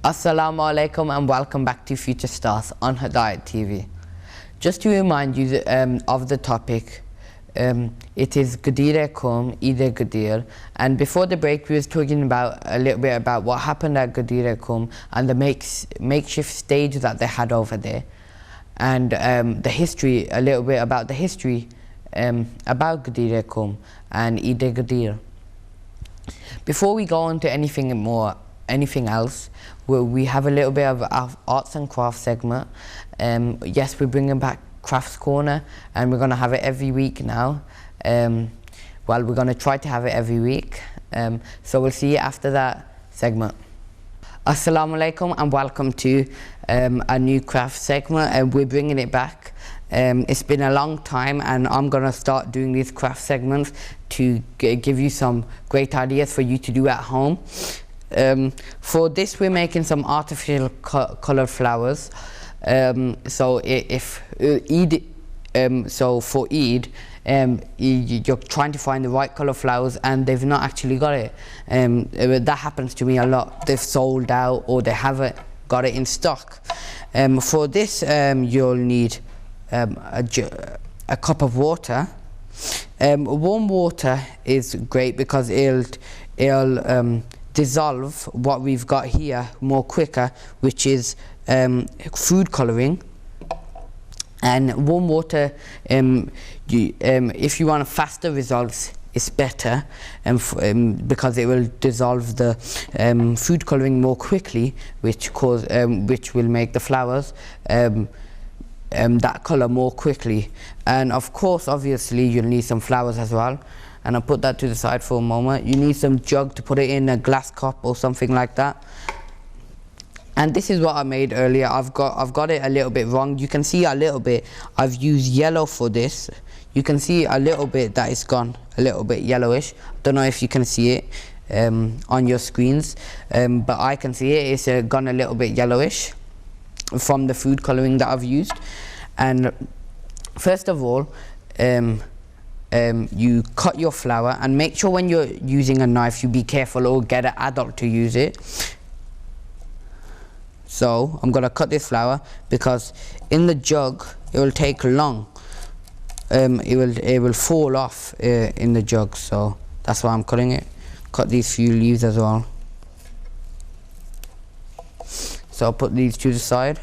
Assalamu alaikum and welcome back to Future Stars on Hidayat TV. Just to remind you of the topic, it is Gadir Qawm, Eid Gadir, and before the break we was talking about a little bit about what happened at Gadir Qawm and the makeshift stage that they had over there, and the history, a little bit about the history about Gadir Qawm and Eid Gadir. Before we go on to anything else, we have a little bit of our arts and crafts segment. Yes, we're bringing back Crafts Corner, and we're going to have it every week now. Well, we're going to try to have it every week. So we'll see you after that segment. Assalamu alaikum and welcome to a new craft segment, and we're bringing it back. It's been a long time, and I'm going to start doing these craft segments to give you some great ideas for you to do at home. For this we're making some artificial colored flowers. So for Eid, you're trying to find the right color flowers and they've not actually got it. That happens to me a lot. They've sold out or they haven't got it in stock. For this you'll need a cup of water. Warm water is great because it'll dissolve what we've got here more quicker, which is food coloring. And warm water, if you want faster results, it's better, because it will dissolve the food coloring more quickly, which will make the flowers that color more quickly. And of course, obviously, you'll need some flowers as well. And I'll put that to the side for a moment. You need some jug to put it in, a glass cup or something like that. And this is what I made earlier. I've got it a little bit wrong. You can see a little bit. I've used yellow for this. You can see a little bit that it's gone a little bit yellowish. Don't know if you can see it on your screens, but I can see it. It's gone a little bit yellowish from the food coloring that I've used. And first of all, you cut your flower, and make sure when you're using a knife you be careful or get an adult to use it. So I'm gonna cut this flower because in the jug it will take long. It will fall off in the jug, so that's why I'm cutting it. Cut these few leaves as well. So I'll put these to the side.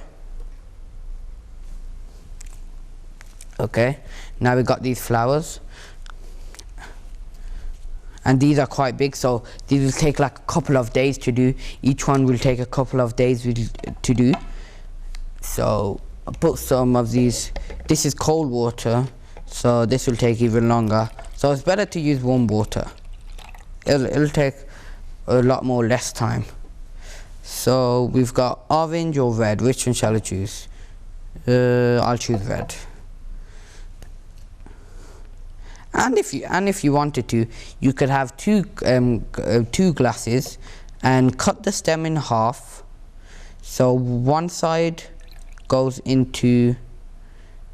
Okay, now we've got these flowers. And these are quite big, so these will take like a couple of days to do. Each one will take a couple of days to do. So I'll put some of these. This is cold water, so this will take even longer. So it's better to use warm water. It'll take a lot more less time. So we've got orange or red. Which one shall I choose? I'll choose red. And if you wanted to, you could have two glasses and cut the stem in half. So one side goes into,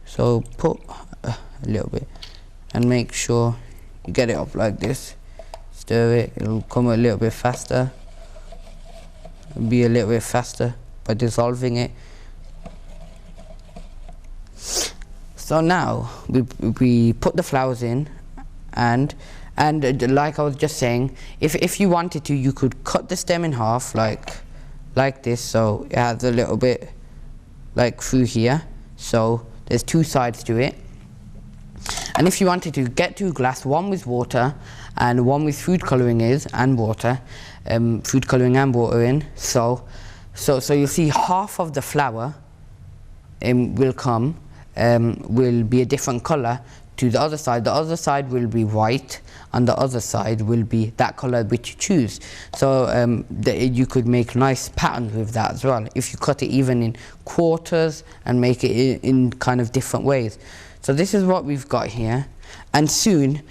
so put a little bit and make sure you get it up like this. Stir it, it'll come a little bit faster. It'll be a little bit faster by dissolving it. So now we put the flowers in, and like I was just saying, if you wanted to, you could cut the stem in half like this, so it has a little bit like through here. So there's two sides to it. And if you wanted to, get two glass, one with water and one with food coloring and water, food coloring and water in. So you'll see half of the flower will be a different color to the other side. The other side will be white, and the other side will be that color which you choose. So you could make nice patterns with that as well, if you cut it even in quarters and make it in kind of different ways. So this is what we've got here, and soon,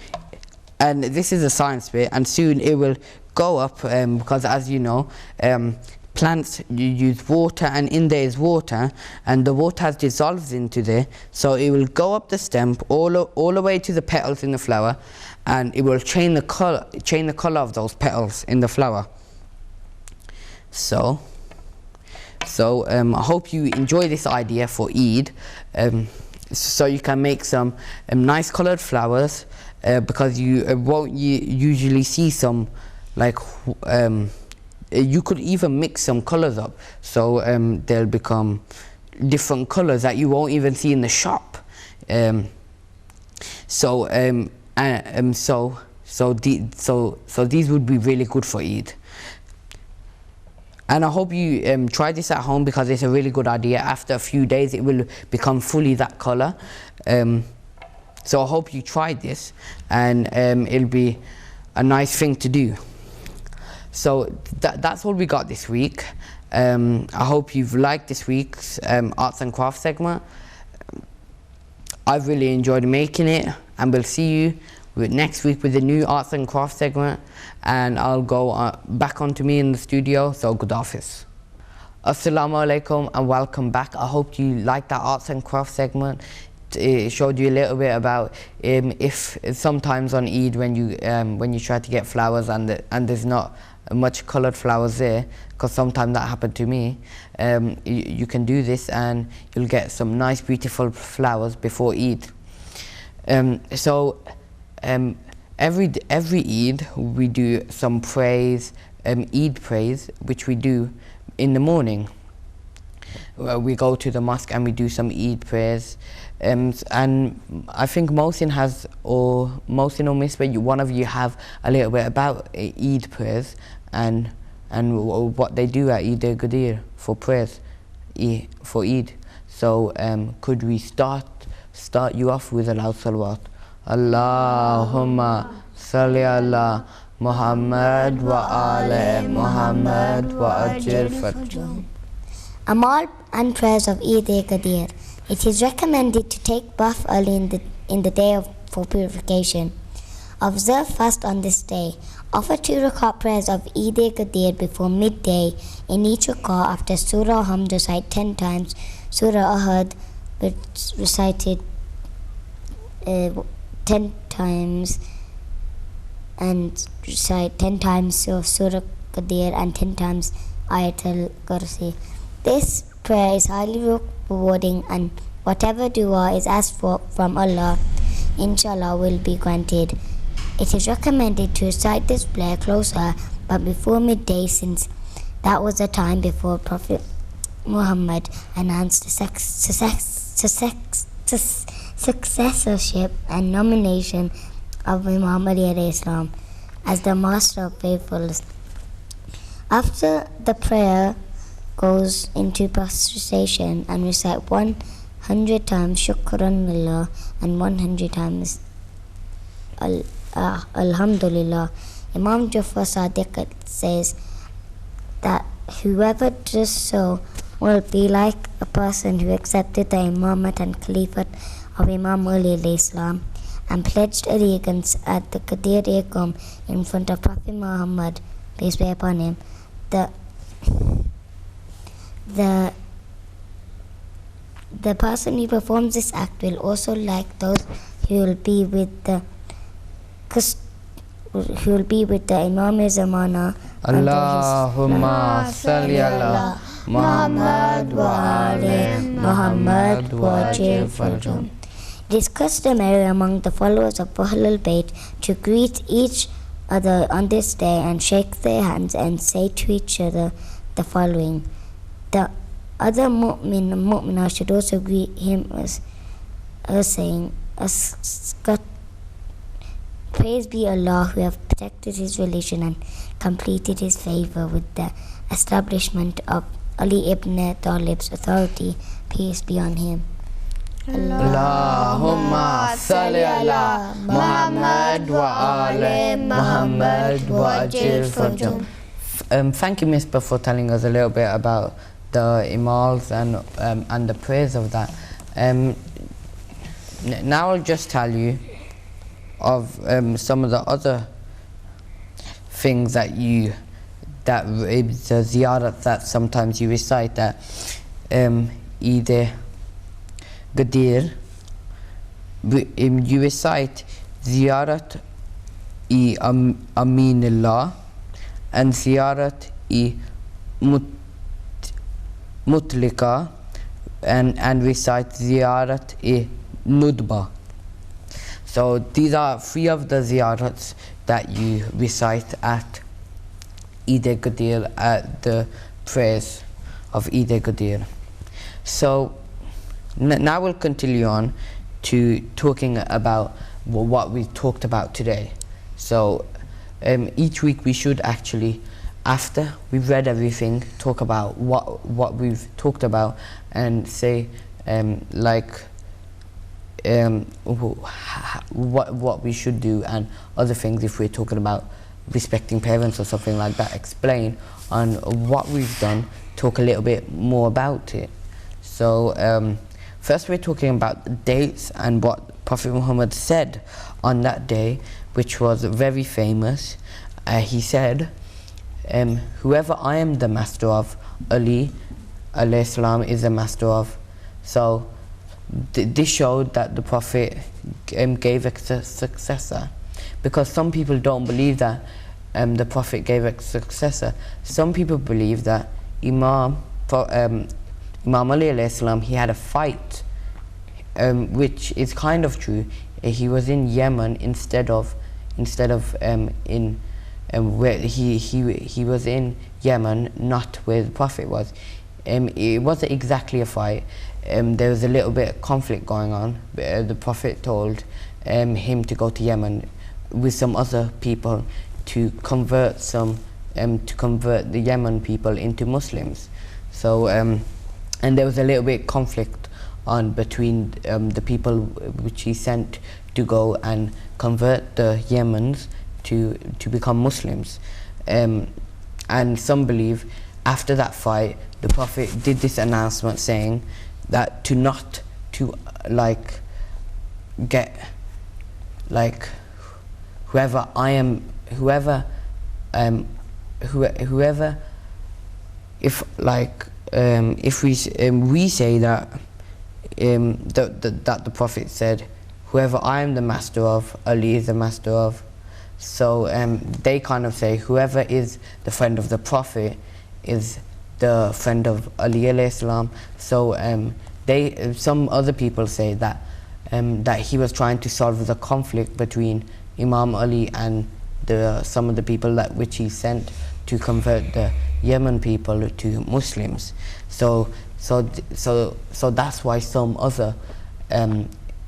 and this is the science bit, and soon it will go up, because as you know, plants, you use water, and in there is water, and the water has dissolved into there, so it will go up the stem all the way to the petals in the flower, and it will change the color of those petals in the flower. So So I hope you enjoy this idea for Eid, so you can make some nice colored flowers, because you won't usually see some, like you could even mix some colors up, so they'll become different colors that you won't even see in the shop. So these would be really good for Eid. And I hope you try this at home, because it's a really good idea. After a few days it will become fully that color. So I hope you try this, and it'll be a nice thing to do. So that's all we got this week. I hope you've liked this week's arts and crafts segment. I've really enjoyed making it, and we'll see you next week with the new arts and crafts segment, and I'll go back onto me in the studio. So good office. Assalamu alaikum and welcome back. I hope you liked that arts and crafts segment. It showed you a little bit about if sometimes on Eid when you try to get flowers and there's not much colored flowers there, because sometimes that happened to me, you can do this and you'll get some nice beautiful flowers before Eid. Every Eid we do some praise, Eid praise, which we do in the morning. We go to the mosque and we do some Eid prayers, and I think Mohsin has, or Mohsin or Misbah, one of you have a little bit about Eid prayers and what they do at Eid al-Ghadir for prayers for Eid. So could we start you off with a loud salawat? Allahumma salli ala Muhammad wa ala Muhammad wa ajil fajr. Amal and prayers of Eid al-Ghadir. It is recommended to take bath early in the day for purification. Observe fast on this day. Offer 2 rakat prayers of Eid al-Ghadir before midday. In each rakat after Surah Hamd recite 10 times, Surah Ahad recited 10 times, and recite 10 times Surah Ghadir and 10 times Ayatul Kursi. This prayer is highly rewarding, and whatever dua is asked for from Allah, inshallah, will be granted. It is recommended to recite this prayer closer, but before midday, since that was the time before Prophet Muhammad announced the successorship and nomination of Imam Ali alayhi salam as the Master of Faithfuls. After the prayer goes into prostration and recite 100 times Shukran Lillah and 100 times Alhamdulillah. Imam Jafar Sadiq says that whoever does so will be like a person who accepted the imamate and caliphate of Imam Ali alayhi salam and pledged allegiance at the Ghadir Yaqum in front of Prophet Muhammad, peace be upon him. The person who performs this act will also like those who will be with the Imam Zamana. Allahumma salli ala Muhammad wa ala Muhammad wa ajil fajr. It is customary among the followers of Ahlul Bayt to greet each other on this day and shake their hands and say to each other the following. The other mu'min and mu'minah should also greet him as saying, Praise be Allah who have protected his religion and completed his favor with the establishment of Ali ibn Talib's authority, peace be on him. Allahumma salli ala Muhammad wa ala Muhammad wa ajil fajr. Thank you, Misbah, for telling us a little bit about the imals and the prayers of that. Now I'll just tell you of some of the other things that the ziyarat that sometimes you recite, that Eid Ghadir, you recite ziyarat Aminullah and ziyarat mutlika and recite ziyarat-i-nudba. So these are 3 of the ziyarats that you recite at Eid-e-Gadir, at the prayers of Eid-e-Gadir. So now we'll continue on to talking about what we talked about today. So each week we should actually, after we've read everything, talk about what we've talked about and say what we should do and other things. If we're talking about respecting parents or something like that, explain on what we've done, talk a little bit more about it. So first we're talking about the dates and what Prophet Muhammad said on that day, which was very famous. He said, whoever I am the master of, Ali alayhi salam is the master of. So this showed that the Prophet gave a successor, because some people don't believe that the Prophet gave a successor. Some people believe that Imam Ali alayhi salam, he had a fight, which is kind of true. He was in Yemen instead of in where he was in Yemen, not where the Prophet was. It wasn't exactly a fight. There was a little bit of conflict going on. The Prophet told him to go to Yemen with some other people to convert the Yemen people into Muslims. So and there was a little bit of conflict on between the people which he sent to go and convert the Yemens to become Muslims. And some believe after that fight the Prophet did this announcement saying that if we say that that the Prophet said, whoever I am the master of, Ali is the master of. So they kind of say whoever is the friend of the Prophet is the friend of Ali alayhi salam. So some other people say that that he was trying to solve the conflict between Imam Ali and some of the people which he sent to convert the Yemen people to Muslims. So that's why some other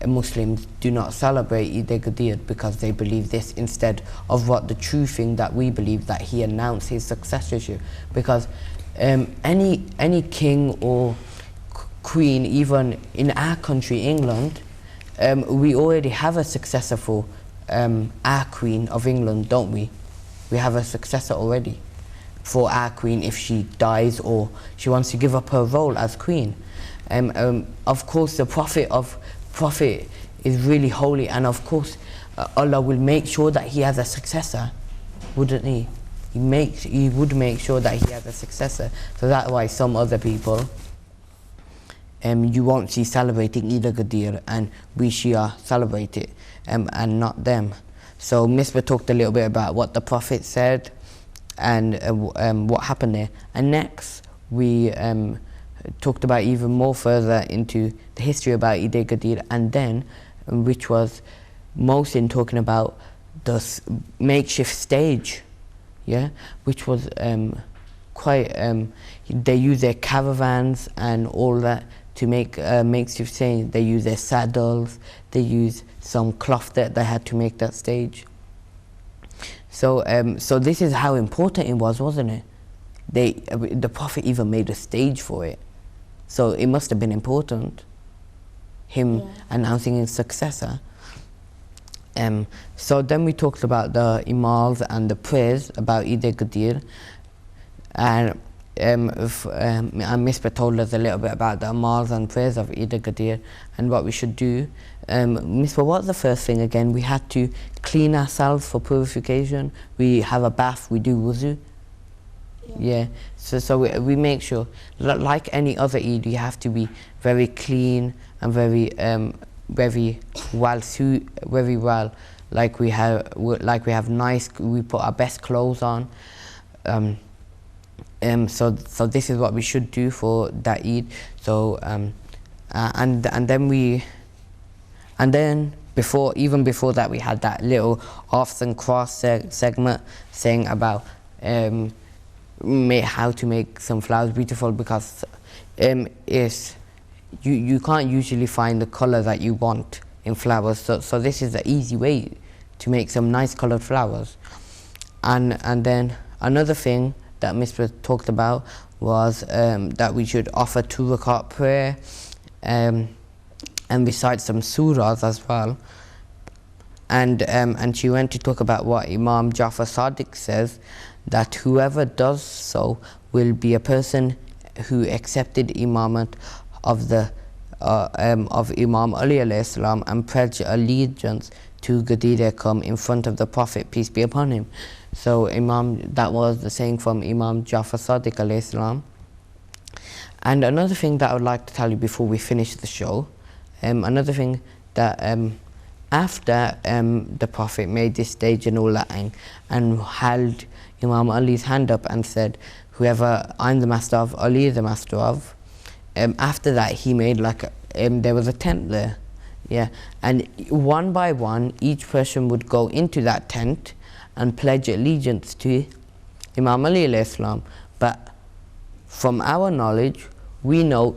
Muslims do not celebrate Eid-e-Gadir, because they believe this instead of what the true thing that we believe, that he announced his successorship. Because any king or queen, even in our country, England, we already have a successor for our Queen of England, don't we? We have a successor already for our Queen if she dies or she wants to give up her role as Queen. Of course, the Prophet is really holy, and of course Allah will make sure that he has a successor, wouldn't he? He would make sure that he has a successor. So that's why some other people you won't see celebrating Eid-e-Gadir, and we Shia celebrate it, and not them. So Misbah talked a little bit about what the Prophet said and what happened there. And next we talked about even more further into the history about Eid-e-Gadir, and then which was most in talking about the makeshift stage, which was quite they use their caravans and all that to make makeshift stage. They use their saddles, they use some cloth that they had to make that stage. So so this is how important it was, wasn't it? The Prophet even made a stage for it, so it must have been important, him announcing his successor. So then we talked about the imams and the prayers about Eid-e-Gadir, and Misbah told us a little bit about the imams and prayers of Eid-e-Gadir and what we should do. Misbah, what's the first thing again? We had to clean ourselves for purification. We have a bath, we do wuzu. So we make sure, like any other Eid, you have to be very clean and very well, like we have nice, we put our best clothes on, So this is what we should do for that Eid. So and then even before that, we had that little arts and crafts segment saying about how to make some flowers beautiful, because you can't usually find the color that you want in flowers. So this is the easy way to make some nice colored flowers. And then another thing that Mr. talked about was that we should offer 2 rakat prayer and recite some surahs as well. And she went to talk about what Imam Jafar Sadiq says, that whoever does so will be a person who accepted imamate of Imam Ali alayhi salam and pledged allegiance to Ghadir come in front of the Prophet, peace be upon him. So that was the saying from Imam Jafar Sadiq alayhi salam. And another thing that I would like to tell you before we finish the show, another thing that after the Prophet made this stage and all that and held Imam Ali's hand up and said, whoever I'm the master of, Ali is the master of, after that he made there was a tent there, yeah, and one by one each person would go into that tent and pledge allegiance to Imam Ali alayhi salam. But from our knowledge, we know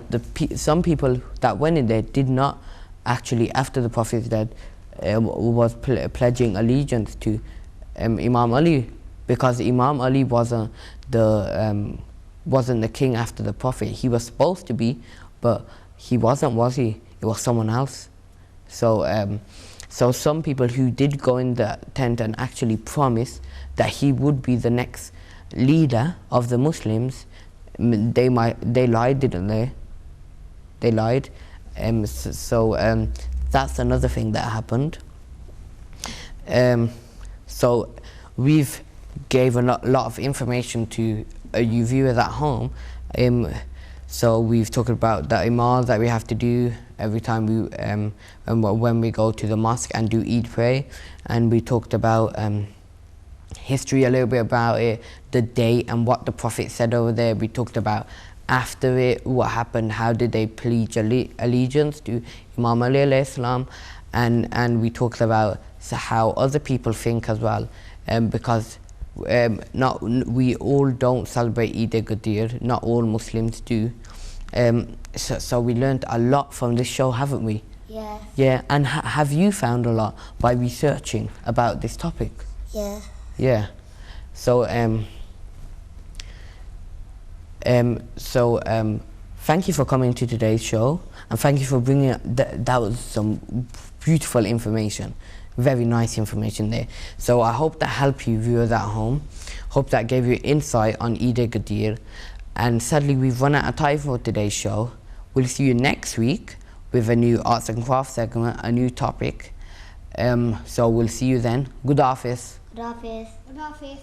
some people that went in there did not actually, after the Prophet died, was pledging allegiance to Imam Ali, because Imam Ali wasn't the king after the Prophet. He was supposed to be, but he wasn't, was he? It was someone else. So some people who did go in the tent and actually promise that he would be the next leader of the Muslims, they lied, didn't they? They lied. That's another thing that happened. So we've gave a lot of information to you viewers at home. So we've talked about the iman that we have to do every time when we go to the mosque and do Eid prayer, and we talked about history a little bit about it, the date and what the Prophet said over there. We talked about after it, what happened, how did they pledge allegiance to Imam Ali alayhi salam, and we talked about how other people think as well, because we all don't celebrate Eid al-Ghadir, not all Muslims do. So we learned a lot from this show, haven't we? Yeah. Yeah, and have you found a lot by researching about this topic? Yeah. Yeah. So thank you for coming to today's show, and thank you for bringing that was some beautiful information, very nice information there. So I hope that helped you viewers at home, hope that gave you insight on Eid al-Ghadir, and sadly we've run out of time for today's show. We'll see you next week with a new arts and crafts segment, a new topic. So we'll see you then. Good Hafiz. Good Hafiz. Good Hafiz.